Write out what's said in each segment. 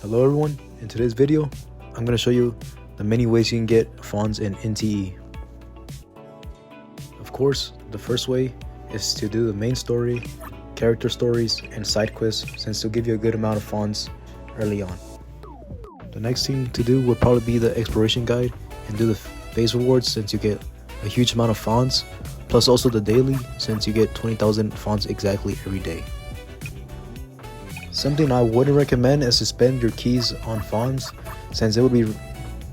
Hello everyone, in today's video, I'm going to show you the many ways you can get Fons in NTE. Of course, the first way is to do the main story, character stories, and side quests, since they'll give you a good amount of Fons early on. The next thing to do would probably be the exploration guide and do the phase rewards, since you get a huge amount of Fons, plus also the daily, since you get 20,000 Fons exactly every day. Something I wouldn't recommend is to spend your keys on Fons, since it would be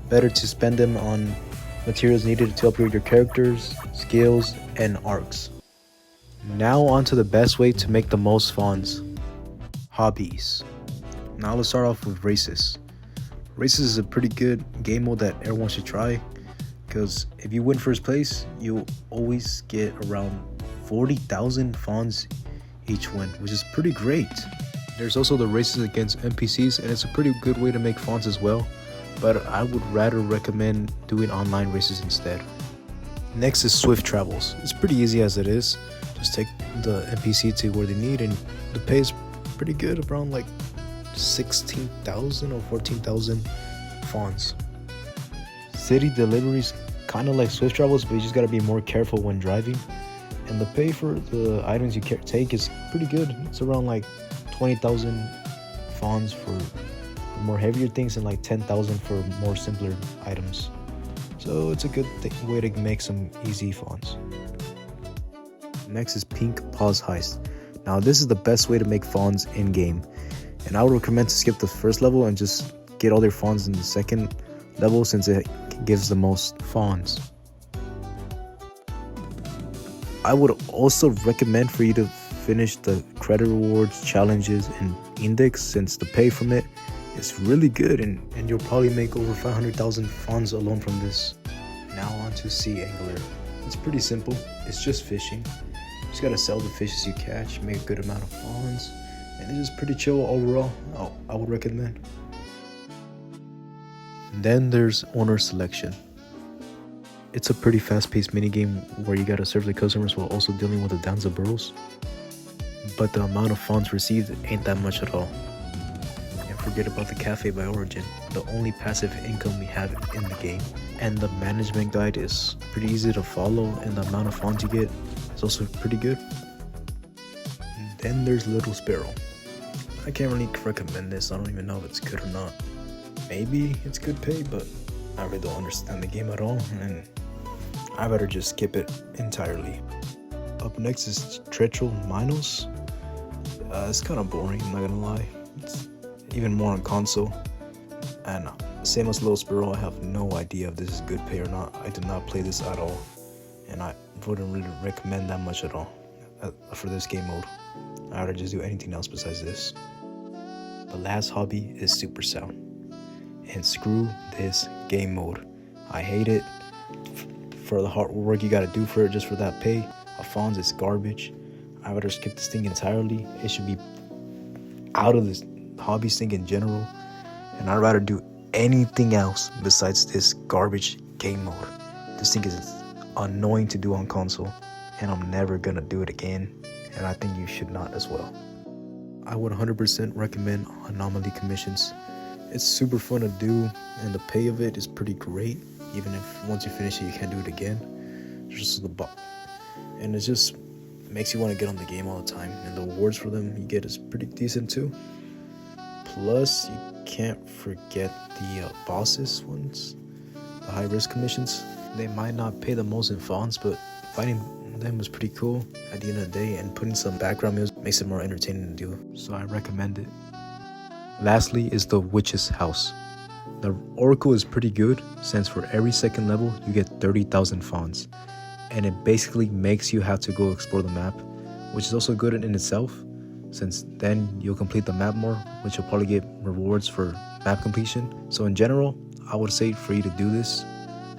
better to spend them on materials needed to upgrade your characters, skills, and arcs. Now on to the best way to make the most Fons. Hobbies. Now let's start off with races. Races is a pretty good game mode that everyone should try, because if you win first place, you'll always get around 40,000 Fons each win, which is pretty great. There's also the races against NPCs, and it's a pretty good way to make Fons as well, but I would rather recommend doing online races instead. Next is Swift Travels. It's pretty easy as it is. Just take the NPC to where they need, and the pay is pretty good, around like 16,000 or 14,000 Fons. City deliveries kind of like Swift Travels, but you just gotta be more careful when driving. And the pay for the items you take is pretty good. It's around like 20,000 Fons for more heavier things and like 10,000 for more simpler items. So it's a good way to make some easy Fons. Next is Pink Pause Heist. Now this is the best way to make Fons in game, and I would recommend to skip the first level and just get all their Fons in the second level, since it gives the most Fons. I would also recommend for you to finish the credit rewards, challenges, and index, since the pay from it is really good, and you'll probably make over 500,000 Fons alone from this. Now on to Sea Angler. It's pretty simple. It's just fishing. You just gotta sell the fishes you catch, make a good amount of Fons, and it's just pretty chill overall. I would recommend. Then there's Owner Selection. It's a pretty fast-paced minigame where you gotta serve the customers while also dealing with the downs of burrows, but the amount of Fons received ain't that much at all. And forget about the cafe by Origin, the only passive income we have in the game. And the management guide is pretty easy to follow, and the amount of Fons you get is also pretty good. And then there's Little Sparrow. I can't really recommend this. I don't even know if it's good or not. Maybe it's good pay, but I really don't understand the game at all, and I better just skip it entirely. Up next is Tretro Minos. It's kind of boring, I'm not gonna lie. It's even more on console, and same as Little Sparrow, I have no idea if this is good pay or not. I did not play this at all, and I wouldn't really recommend that much at all for this game mode. I would just do anything else besides this. The last hobby is Super Sound, and screw this game mode. I hate it. For the hard work you gotta do for it, just for that pay, a Fons is garbage. I would rather skip this thing entirely. It should be out of this hobby thing in general, and I'd rather do anything else besides this garbage game mode. This thing is annoying to do on console, and I'm never gonna do it again, and I think you should not as well. I would 100% recommend Anomaly Commissions. It's super fun to do, and the pay of it is pretty great. Even if once you finish it, you can't do it again. And it just makes you want to get on the game all the time. And the rewards for them you get is pretty decent too. Plus, you can't forget the bosses ones, the high risk commissions. They might not pay the most in Fons, but fighting them was pretty cool at the end of the day, and putting some background music makes it more entertaining to do. So I recommend it. Lastly is the Witch's House. The Oracle is pretty good, since for every second level you get 30,000 Fons, and it basically makes you have to go explore the map, which is also good in itself, since then you'll complete the map more, which you'll probably get rewards for map completion. So in general, I would say for you to do this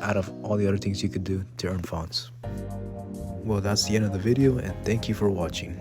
out of all the other things you could do to earn Fons. Well, that's the end of the video, and thank you for watching.